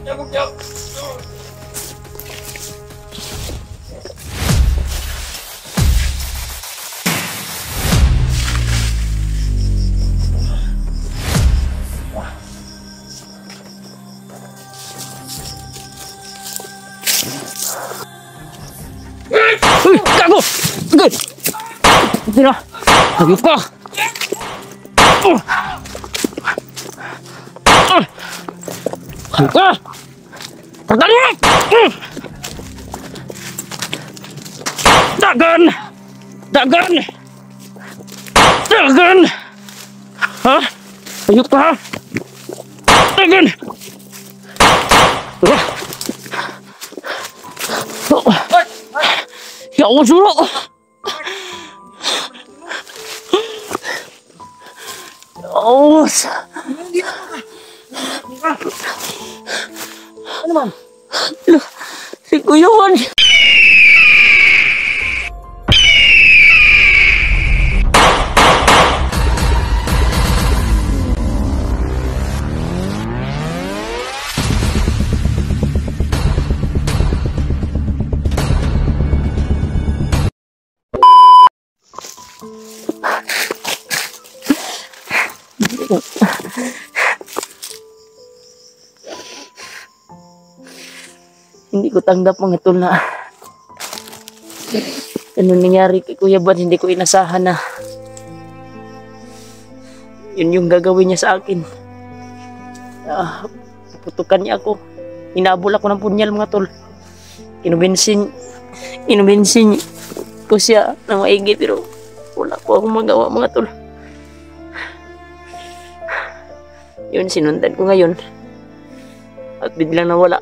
Uy, gago! Agad! Hindi na! Hayop ka! Hayop ka! Tagdali mo! Dagan! Dagan! Dagan! Ha? Hayop ka ha? Dagan! Ya Allah, suruh. Oh, ano man? Si Kuya Juan. Hindi ko tanggap mga tol na ano nangyari kay Kuya Juan. Hindi ko inasahan na yun yung gagawin niya sa akin. Putukan niya ako. Hinabol ako ng punyal mga tol. Inubensin ko siya ng maigi pero wala po akong magawa mga tol. Yun, sinundan ko ngayon at biglang nawala.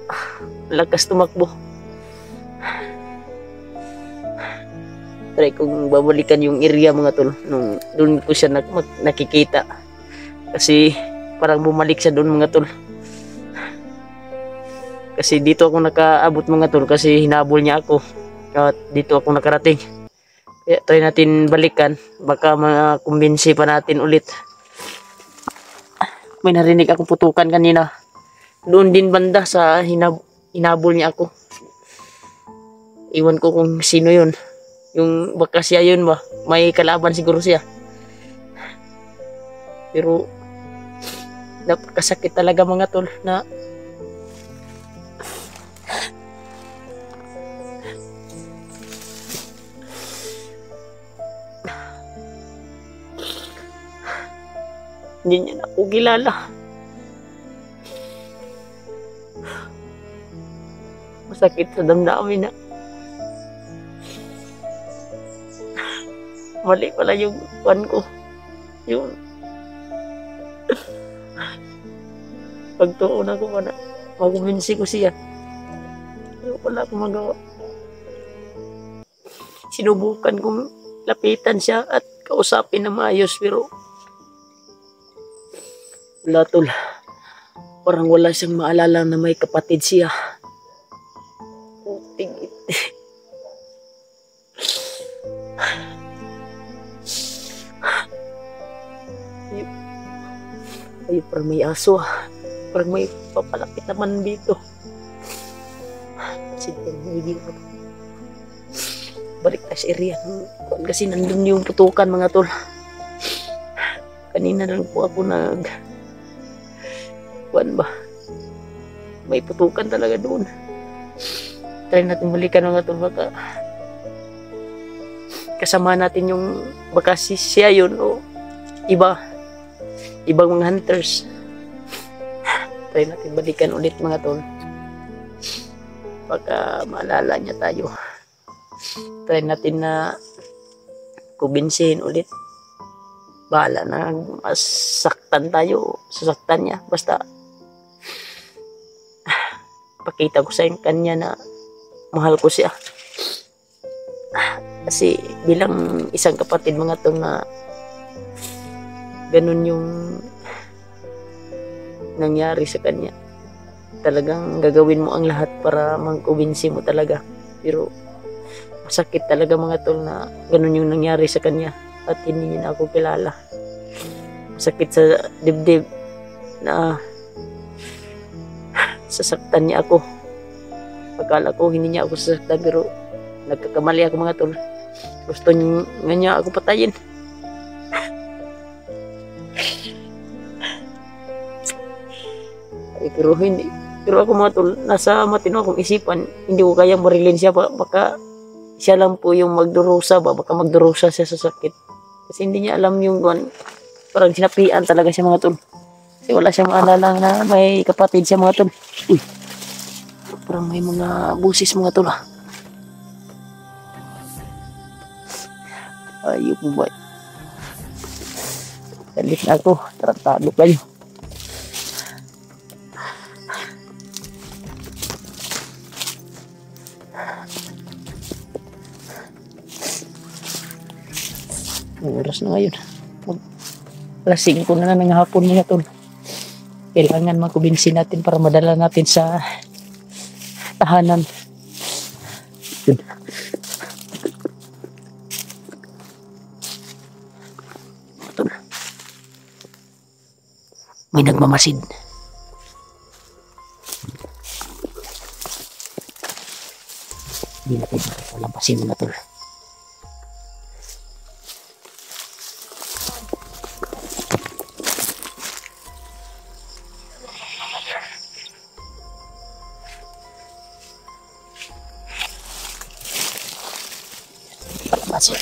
Lakas tumakbo. Try kong babalikan yung area mga tol. Nung doon ko siya nakikita. Kasi parang bumalik siya doon mga tol. Kasi dito ako nakaabot mga tol. Kasi hinabol niya ako. At dito ako nakarating. Kaya try natin balikan. Baka makumbinsi pa natin ulit. May narinig akong putukan kanina. Doon din banda sa hinabol niya ako. Iwan ko kung sino yun. Yung baka siya yun ba. May kalaban siguro siya. Pero napakasakit talaga mga tol na hindi niya na ako kilala. Masakit sa damdamin na mali pala yung kuwan ko. Yung pagtuon ako na makumbinsi ko siya. Pero wala akong magawa. Sinubukan kong lapitan siya at kausapin na maayos pero wala tol. Parang wala siyang maalala na may kapatid siya. Ay, parang may aso. Parang may papalapit naman dito. Balik tayo sa area. Kasi nandun yung putukan mga tol. Kanina lang po ako kuwan ba? May putukan talaga doon. Try natin balikan mga tol. Baka kasama natin yung baka siya yun o ibang mga hunters. Try natin balikan ulit mga tol. Baka maalala niya tayo. Try natin na kumbinsihin ulit. Bahala na masaktan tayo. Sasaktan niya. Basta pakita ko sa kanya na mahal ko siya. Kasi bilang isang kapatid mga to na ganun yung nangyari sa kanya. Talagang gagawin mo ang lahat para mangkumbinsi mo talaga. Pero masakit talaga mga tol na ganun yung nangyari sa kanya at hindi niya na ako kilala. Masakit sa dibdib na sasaktan niya ako. Akala ko hindi niya ako sasaktan pero nagkakamali ako mga tol. Gusto niya ako patayin. Ay, pero hindi. Pero ako mga tol, nasa matino akong isipan, hindi ko kayang marilin siya. Baka siya lang po yung magdurusa ba? Baka magdurusa siya sa sakit. Kasi hindi niya alam yung parang sinapian talaga siya mga tol. Kasi wala siyang maalala na may kapatid siya mga tol. Uy, parang may mga busis mga tol. Ayun po ba? Dalit na ako. Tratado kayo. Ang oras na ngayon. Alas 5 na ng hapon mga tol. Kailangan makubinsin natin para madala natin sa tahanan. Yun. May nagmamasid. Hindi natin makapalampasin mga tol. Palampasin.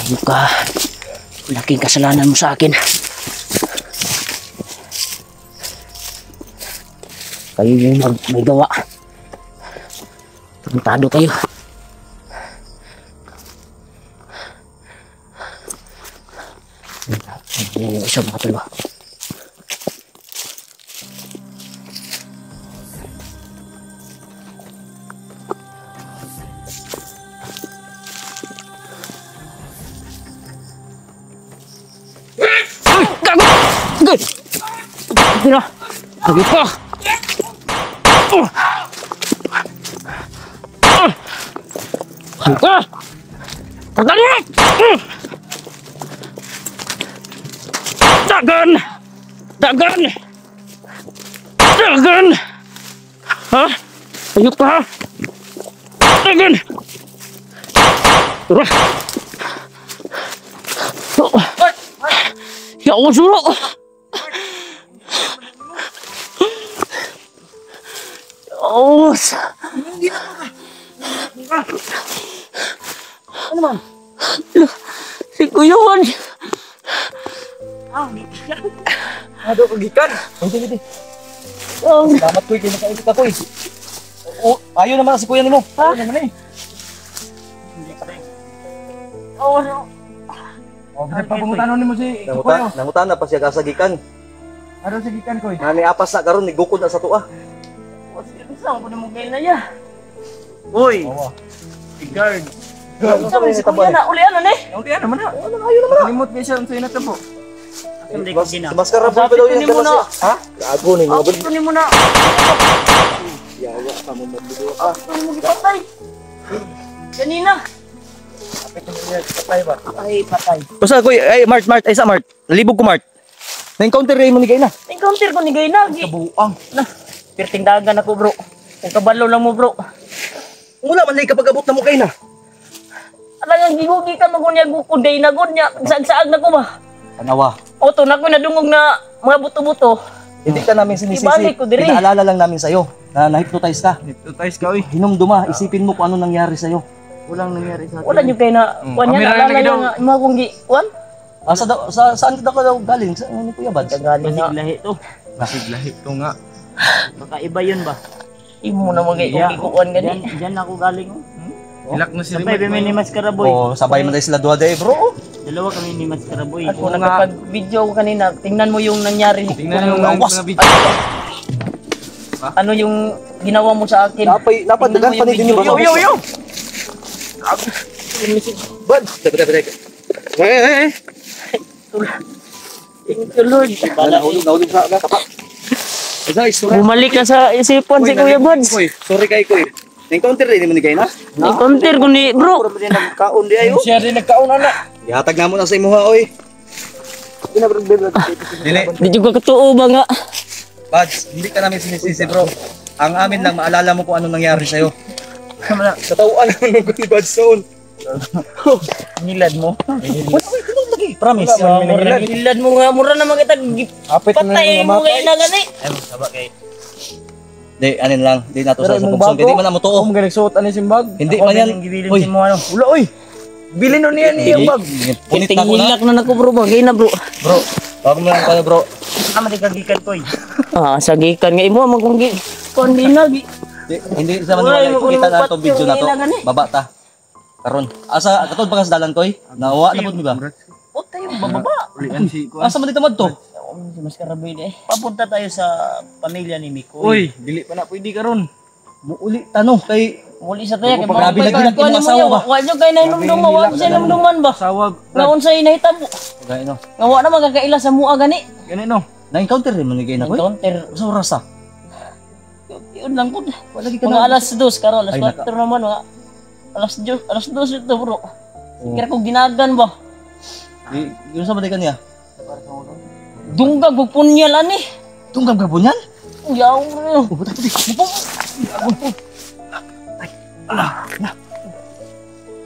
Ayun ka. Laking kasalanan mo sa akin. Kayo yung may gawa. Tarantado kayo. Yung isa mga talo. Good. Tira. Lagi pa. Hangka. Tagali. Dagan. Dagan. Dagan. Ha? Ayok ka ha? Dagan. Tira. Ya Allah suruh. Oh, ano man? Si Kuya Juan. Aduh, kegikan. Hindi. Salamat kuy, kinakainit ako eh. Ayaw naman si kuya nimo. Ha? Ayaw naman eh. Oh, no. Pagpapangutanon nimo si kuya. Nangutan na pa siya kasagikan. Ano si gikan koy? Nani apas na karon ni gukod na sa tuwa. Saan ko na mo kayo na ya? Uy. Oo. Guard. Saan mo si Kuya na? Uli ano ni? Okay, ano man na? Ayaw naman. Limot niya siya sa inat po. Maskara po daw yan dala siya. Ha? Gago ni mga bud. Kunin mo na. Yawa ka mo mabudo. Kunin mo gipatay. Kanina. Patay ba? Ay, patay. Basta koy, ay Mart, ay sa Mart. Nalibog ko Mart. Na-encounter rin mo ni Gay na. Encounter ko ni Gaynag. Kabuang. Pirting dagan ako bro. Kung kabalo lang mo bro. Wala man lay kapag abot na mo kay na. Alang gigugi ka magunya gukuday na gud nya. Saag-saag na ko ba? Tanawa. Oto na ko nadungog na mga buto-buto. Hindi ka namin sinisisi. Ibalik ko diri. Pinaalala lang namin sa'yo na na-hypnotize ka. Ito tayo ka, uy. Hinumduma, isipin mo kung ano nangyari sa'yo. Walang nangyari sa atin. Wala nyo kayo na, kuwan yan, Kamera alala lagi nyo daw. nga, yung mga kong kuwan? Saan daw ka daw galing? Sa ano Kuya Bads? Galing na. Lahi to. Lahi to nga. Baka iba yun ba? Imo na mga kung ikukuan gani. Diyan ako galing. Ilak na si Sabay Rimay. kami ni Mas Karaboy. Oh, sabay man tayo sila duha day, bro. Dalawa kami ni Mas Karaboy. Ako Kung nga. nakapag-video ko kanina, tingnan mo yung nangyari. Tingnan yung Awas. mga video. Ano yung ginawa mo sa akin? Napay dagan pa ni din ba? Yo! Bads, teka. Eh. Thank you, Lord. Nahulog sa kapak. Guys, Bumalik na sa isipan si Kuya Buds. sorry kay Kuy. Encounter din mo ni kay na? Encounter ko ni bro. Puro din nagkaon di ayo. Siya din nagkaon ana. Ihatag na mo na sa imuha oy. Dili. Di juga katuo ba nga? Bads, hindi ka namin sinisisi bro. Ang amin lang maalala mo kung anong nangyari sa'yo. Katawaan mo nung ni Bads noon. Nilad mo. Promise. Nilad mo nga mura na makita patay mo kay na gani. Ay, saba kay. Di, anin lang. Di nato sa buksong. Hindi man na mo tuo. Kung nagsuot ani simbag. Hindi man yan. Gibilin si mo ano. Wala oy. Bilin no niya ni yung bag. Punit na ko na. Tingilak na nako bro, bagay na bro. Bro, bago mo lang pala bro. Ama di kagikan ko. Sagikan nga imo man kung kon di na gi. Hindi sa man wala kita na to video na to. Baba ta. Karon. Asa katod ba ka sa dalan koy? Nawa na pud mi ba? Puta yung bababa. Ulian si ko. Asa man dito madto? Si Mas Karaboy eh. Papunta tayo sa pamilya ni Mikoy. Uy, dili pa na pwede karon. Muuli tanong kay Muli sa tayo kay Grabe lagi lang kinasawa ba? Wa nyo kay nainumdum wa siya nainumduman ba? Sawag. Ngaon sa inahitabo. Gay no. Nga wa na magkakaila sa mua gani. Gani no. Na-encounter rin mo ni kay na koy. Encounter. Sa oras ah. Yun lang po. Wala gi ka Mga alas 2 karon, alas Ay, 4 naman mga alas 2 ito bro. Kira ko ginagan ba? Yun sa balikan niya. Dunggag magpunyal ani. Tunggam ka po niyan? Uyaw bro. Puta puti.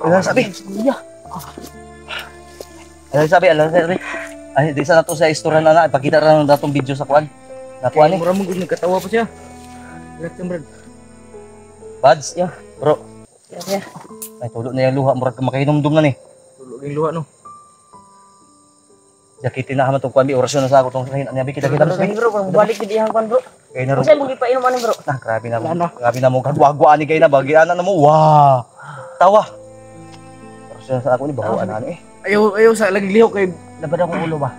Ano sabi? Kuya. Ano sabi? Ay, di sa nato sa istorya na ipakita ra ng datong video sa kuan. Nakuha ni. Mura mo gud nagkatawa pa siya. Ilak Brad. Bads. Yeah. Bro. Yeah. Ay, tulo na yung luha. Murag makahinomdum na ni. Tulog yung luha no. Yakitin na haman itong kuwan. Orasyon na sa ako itong sahin. Ano kita Bro, balik di dihang kan bro. Kaya na rin. Kasi mo gipainom ano bro. Nah, grabe na mo. Grabe na mo. Kagwagwaan ni kayo na. Bagianan na mo. Wow. Tawa. Orasyon na sa ako ni. Bahuan na eh. Ayaw sa lagi lihok kay Labad akong ulo ba?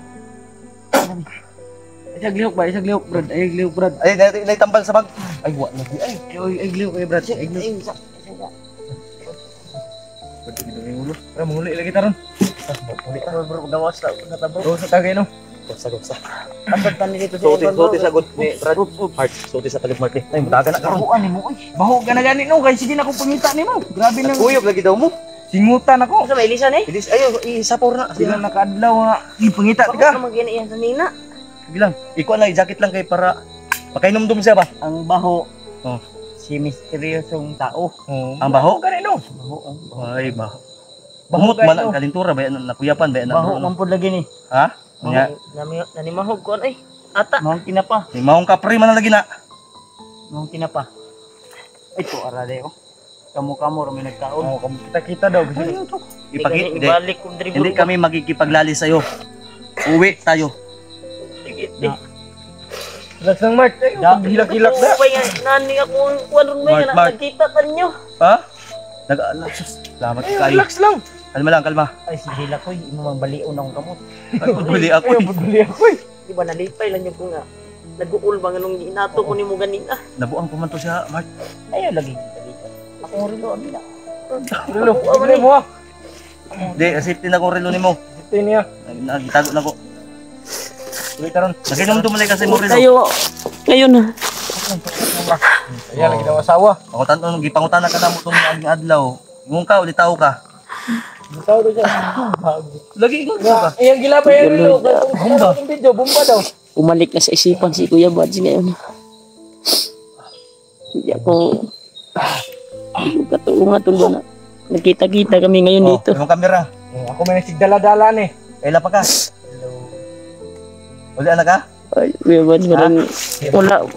isag lihok ba? Isag lihok Brad. Ay lihok Brad. Ay, naitambal sa bag. Ay, wak na di. Ay. Ay lihok kay Brad. Ay lihok. Brad, ito yung ulo. Para muli lagi taron. Bro, gawas na ta bro. Bro sa tagay no. Gupsa. Ambad pa ni dito Suti sa good ni Brad. Heart. Suti sa talib Mark ni. Ay, mutaga na karon. Bukan ni mo oy. Baho ka na gani no. Kaya sige na akong pangita ni mo. Grabe na. Kuyog lagi daw mo. Singutan ako. Sa may lisan eh. Bilis, ayo, isapor na. Sila nakaadlaw nga. Pangita Baka ka. na magyani yan sa nina. Bilang, ikaw lang, jacket lang kay para makainomdum siya ba? Ang baho. Oh. Si misteryosong tao. Ang baho? Ganito. Baho ang Ay, baho. Baho Bahot man kayo. ang kalintura, ba yan, nakuyapan, ba yan, baho man pud lagi ni. Ha? Nya, Nanimahog ko ay. Ata. Mahong tinapa. ni maong kapri man ang lagi na. Mahong tinapa. Ito arade oh. Kamo-kamo rami nagkaon. Oh, kita daw. Hindi, Ibalik kong dribble. hindi kami magkikipaglali sa'yo. Uwi tayo. Relax lang Mark. Hilak-hilak na. Nani ako ang kuwan may Mark. nakita tanyo. Ha? Salamat kayo. Relax lang. Kalma lang, kalma. Ay si Hila ko, imo mang balion akong kamot. Buli ako. Ay, buduli ako eh. Di ba nalipay lang yung ko nga. Nag-uul ba nganong inato ko nimo ganina. Nabuang pumanto siya, Mark. Ayo lagi. Ako rilo amina. Lalo, bili mo ah. Di, safety na kong relo ni mo. Ito niya. Nagtago na ko. Uwi taron. Naginom tumalay kasi mo relo. Tayo. Ngayon na. Ayan, lagi daw asawa. Gipangutan na ka na mo itong aging adlaw. Ngung ka, ulit tao ka. Tao daw siya. Lagi ikaw ka. Ayan, gilapay yan nilo. Bomba. Video, bomba daw. Umalik na sa isipan si Kuya Buds ngayon. Hindi ako katulungan tulungan na. Nagkita-kita kami ngayon dito. Yung kamera. Ako may nagsigdala-dala eh. Kaila pa ka. Uli na ka? Ay, Kuya Buds,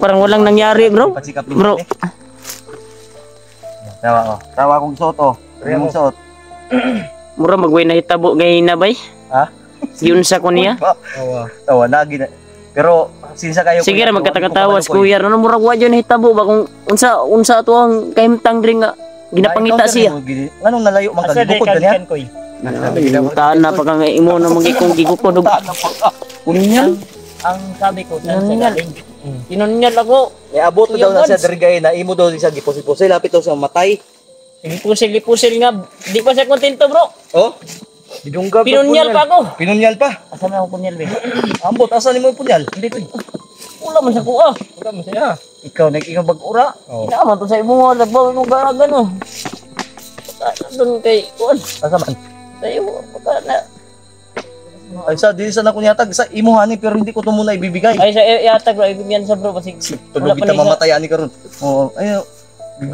parang walang nangyari bro. Patsikap Bro. Tawa akong suot oh. Mong suot. Mura magway na hitabo gay na bay. Ha? Yun sa kunya. Tawa lagi na. Pero sinsa kayo Sige ra magkatakatawas kuya. Ano mura wa jud na hitabo ba kung unsa ato ang kahimtang diri nga ginapangita siya. Anong nalayo man ka gukod kaniya? Taan na pag imo na magikong gigukod og kuningal. Ang sabi ko, saan siya galing? Kinunnyal ako. Abot daw na siya diri gay na imo daw siya gipusil-pusil lapit daw sa matay. Lipusil nga. Di pa siya kontento bro. Oh? Pinunyal pa ako. Pinunyal pa. Asa na ako punyal, be? Ambot asa nimo punyal? Hindi ko. Wala man sa kuha. Wala mo siya. Ikaw, nag-ikaw bag-ura. Inaman to sa imo nagbaw mo gano. Doon kay kuan. Asa man? Sa imo pagka na. Ay sa di sa na kunyatag sa imo hani pero hindi ko to muna ibibigay. Ay sa yatag bro, ibigyan sa bro kasi Tulog kita mamatay ani karon. Oo, ay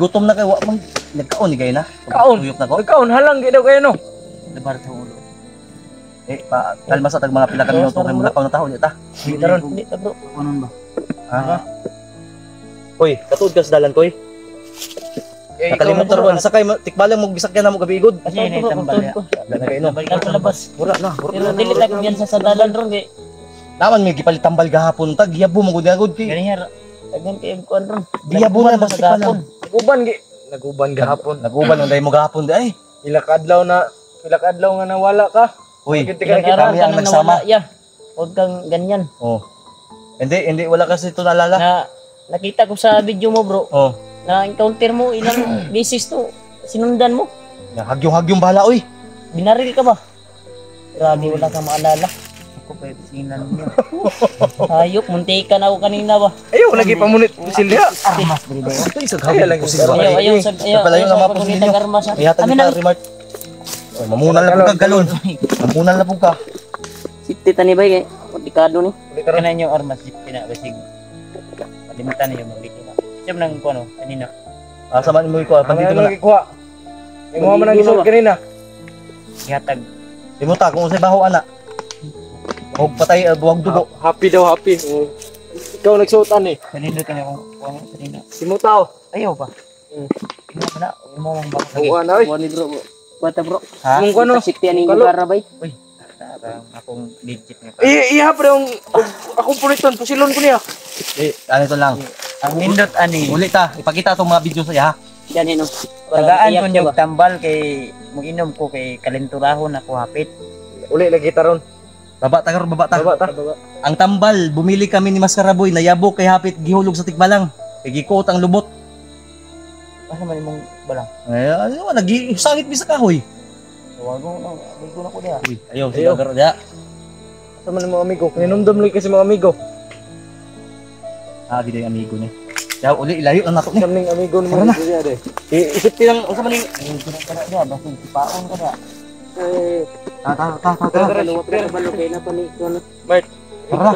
gutom na kay wa man nagkaon ni gay na. Kaon. Tuyok na ko. Ikaw, halang ginaw kayo, no? labar sa ulo. Pa kalma sa tag mga pila ka minuto kay mga tawo niya ta. Hindi karon, hindi ta bro. Kunon ba? Koy, katuod ka sa dalan koy. Nakalimutan ron sakay tikbalang mo gisakyan na mo gabi igod. Kasi ini tambal ya. Dala kay no. Balikan sa labas. Mura na. Pero dili ta yan sa sadalan ron kay. Naman may gipalit tambal gahapon tag giyabo mo gud kay. Ganiya. Tagan kay kuan ron. Giyabo na basta pa lang. Naguban gahapon. Naguban ang day mo gahapon di ay. Ila kadlaw nga nawala ka. Uy, Ilang araw ka nang nawala ya. Huwag kang ganyan. Oh. Hindi wala kasi ito naalala. Na nakita ko sa video mo bro. Oh. Na encounter mo ilang beses to sinundan mo. Hagyong bahala oy. Binaril ka ba? Grabe wala kang maalala. Ako pa isinan mo. Hayop, muntikan ako kanina ba? Ayaw, lagi pamunit. Silya. Armas dili ba? Ito isang hapon ko sila. Ayaw Palayo na mga pusin ninyo. armas. Ihatag Amin kita na. remark. Oh, mamunal na po ka galon. Mamunal na po ka. Siti tani ba kay delikado ni. Kana inyo armas pina basig. Kalimutan niyo magbito na. Siyem nang kuno kanina. Asa man mo ko pandito Ano man. lagi kuha? Imo man ang isuot kanina. Ihatag. Imo ta kung unsay baho ana. Og patay buwag dugo. Happy daw, happy. Ikaw nagsuotan eh. Kanina kanya ko kuno kanina. Simo tao. Ayaw ba? Imo na imo mang bang. Oo, ano eh. Kuan ni bro. Bata bro. Ha? Mong kuno. Sikti ani Kalo. lugar bay. Uy. Akong legit nga. Iya pre yung akong puliton, pusilon ko niya. Ano to lang. Ang nindot ani. Uli ta, ipakita tong mga video sa iya. Yan no. Tagaan ko niyog tambal kay mag-inom ko kay kalenturahon ako hapit. Uli lagi taron. Baba ta karon baba ta. Baba ta. Ang tambal, bumili kami ni Maskaraboy na yabok kay hapit gihulog sa tikbalang. Kay gikuot ang lubot. Asa man imong balang? Ay, ano nagi-sangit bisa kahoy. Tawago na, ko na ko diha. Uy, ayaw sila karon ya. Sa man mga amigo. Ninumdum lagi kasi mga amigo. Ah, gid yung amigo niya. Ya, uli ilayo na nato ni. Kaming amigo ni Tara na. mga siya de. Isip tilang unsa man ni. Kana diha basig paon ka diha. Ta. Balo kay na pani kuno. Mart. Tara.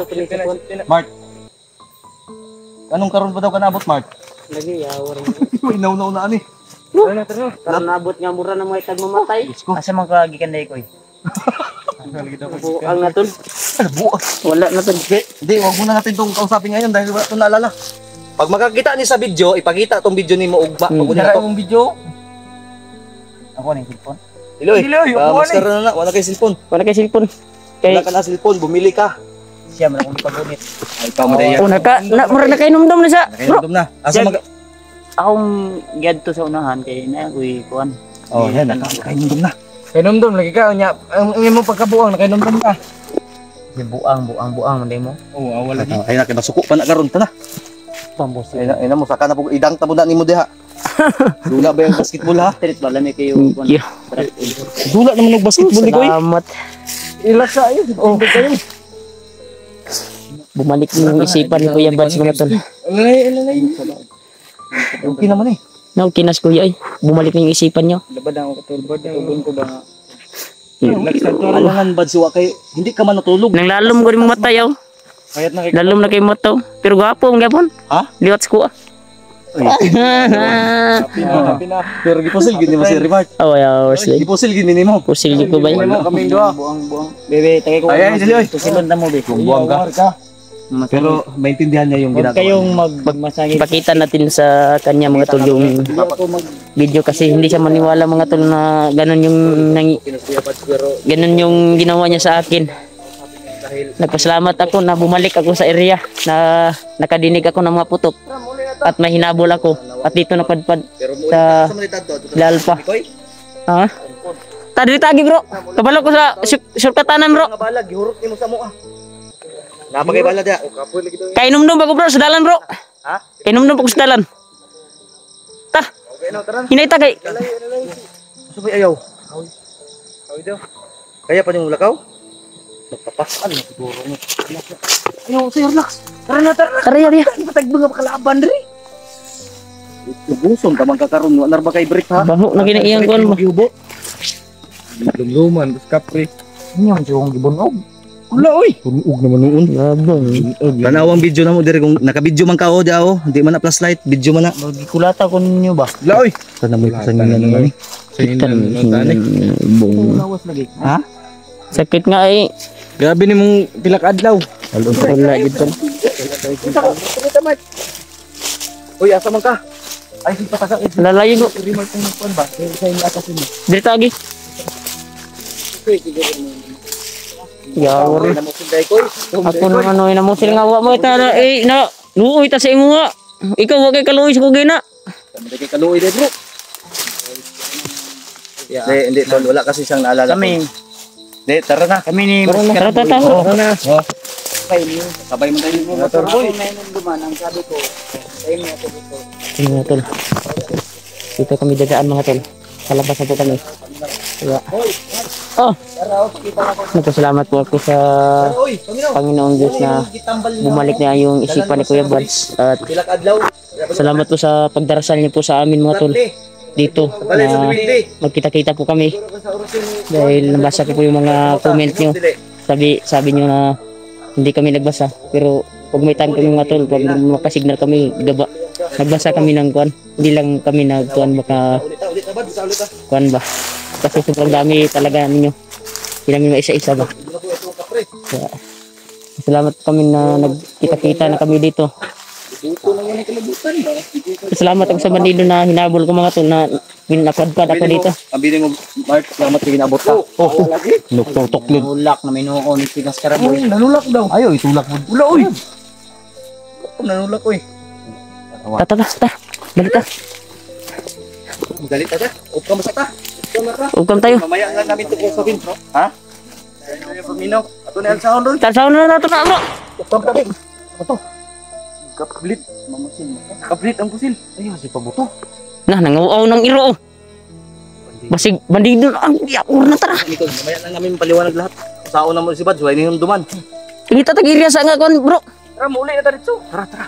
Mart. Anong karon pa daw ka naabot, Mart? Lagi yawar mo. Uy, nauna na ani. Tara. Karon nabot nga mura na mo itag mamatay. Asa man ka gikanday ko eh. Ang natun. Wala na tun. Hindi, wag muna natin itong kausapin ngayon dahil wala itong naalala. Pag makakita ni sa video, ipakita itong video ni mo ugba. Pag na to. Yung video. Ako ni cellphone. Iloy, Iloy, upuan maskara na na. Wala kay cellphone. Wala kay cellphone. Wala Kay ka na cellphone, bumili ka. Siya man akong pagunit. Ay, ikaw mo na una ka na mura na kay numdum na siya. Bro, Nakainom na. Asa mag... Akong giadto sa unahan kay na koy kuan. Oh, yan. Nakainom na. Kinumdum lagi ka nya. Ang imong pagkabuang nakinumdum ka. Si buang man mo. Oo, wala lagi. Ay, nakimasuko pa na karon ta na. Pambos. Ay, na mo, saka na po, idang tabo na ni mo diha. Dula ba yung basketball ha? Street ba lami kayo kuan. Yeah. Dula naman ng basketball ni Koy. Salamat. Ilasa yun. Oh, Bumalik yung isipan ni Kuya Bats mga tol. Alay. Okay naman eh. Now, kinas Kuya ay. Bumalik na yung isipan niyo. Labad ako katulbad. Tubon ko ba? Alangan bad siwa kay hindi ka man natulog. Nang lalom ko rin mga mata yaw. Kayat na Lalom na kay mata. Pero gwapo ang gapon. Ha? Liwat ko ah. Happy na. Pero gipusil gid ni mo si Rimart. Oh, yawas lang. Gipusil gid ni mo. Pusil ko ba yun? Kaming dua. Buang. Bebe tagay ko. Ay, dili oy. Tusilon na mo be. Buang ka. Pero maintindihan niya yung Huwag ginagawa. kayong magmasakit. Pakita natin sa kanya mga tol yung video kasi hindi siya maniwala mga tol na ganun yung ganun yung ginawa niya sa akin. Nagpasalamat ako na bumalik ako sa area na nakadinig ako ng mga putok at may hinabol ako at dito napadpad sa lalpa. Ha? Tadi tagi bro. Kabalo ko sa shortcutanan bro. Mga bala, gihurot ni mo sa mua. Napagay bala dia. Kainom-nom ako bro sa dalan bro. Ha? Kainom-nom ako sa dalan. Ta. Okay na, tara. Hinay ta kay. Subay ayaw. Awi daw. Kaya pa yung lakaw? Magpapasal na siguro mo. Ayaw, sir, relax. Tara na, tara. Tara ya. Patag mga kalaban diri. Buson tamang kakaron wa nar ba kay break ha? Baho na ginaiyang kon mo. Giubo. Lumluman, tapos kapre. Ano yung yung gibunog? Wala oy. Punuog naman noon. Labang. Tanawang video na mo diri kung naka-video man ka o di ako, hindi man na flashlight, video man na. Magikulata ko ninyo ba? Wala, oy. Sana mo pasangin na naman. Sa inyo na tani. Lawas lagi. Ha? Sakit nga eh. Grabe ni mong pilak adlaw. Wala gid tol. Uy, asa man ka? Ay, si patasang Lalayo ko. remark mo kon ba? Sa inyo atas mo. Diri tagi. Yawari. Na mo sinday koy. Ako nang ano ina mo sila nga wa mo ita na luoy ta sa imo nga. Ikaw wa kay kaluoy sa kugina. Kami kay kaluoy de, bro. Hindi, tol, wala kasi siyang naalala. Kami, Hindi, tara na. kami ni Tara ta ta. Sabay mo tayo mo motor Ako boy. may nung duman, ang sabi ko, sa inyo ako dito. Sige mga tol. Dito kami dadaan mga tol. Sa labas na po kami. Kaya. Oh. Nagpasalamat po ako sa Uy, paminaw. Panginoong Diyos na bumalik na yung isipan ni Kuya Buds. At Pilak adlaw. salamat po sa pagdarasal niyo po sa amin mga tol. Dito Balik sa na Duwende. magkita-kita po kami. Dahil nabasa ko po yung mga comment niyo. Sabi niyo na hindi kami nagbasa. Pero pag may time kami mga tol, pag makasignal kami, nagbasa kami ng kuan. Hindi lang kami nagkuan baka Ulit abad, sa ulit ah. kuan ba. Kasi sobrang dami talaga ninyo. Hindi namin maisa-isa ba. Kaya, salamat kami na nagkita-kita na kami dito. Salamat ako sa bandido na hinabol ko mga tol na napadpad ako dito. Ang bili mo, Mark, salamat kay ginabot ka. Nuktok-tok yun. Nulak na minuko ni Tigas Karaboy. Nanulak daw. Ayaw, itulak mo. Wala, uy. Nanulak, uy. Ta. Balik ta. Magalit ka. Huwag ka masata. Ugkam tayo. Mamaya lang namin ito sabihin, bro. Ha? Paminaw. Ato na sa doon. Tarsaw na nato na bro. Huwag ka rin. Ano to? Kaplit. Kaplit ang pusil. Ayaw, si Pabuto. Nah, nanguaw ng iro. Basig bandido na ang yakur na tara. Ito, mamaya lang namin paliwanag lahat. Sao na mo si Bads, wala niyong duman. Kita tagirya sa nga kon bro. Tara, muli na tayo dito. Tara, tara.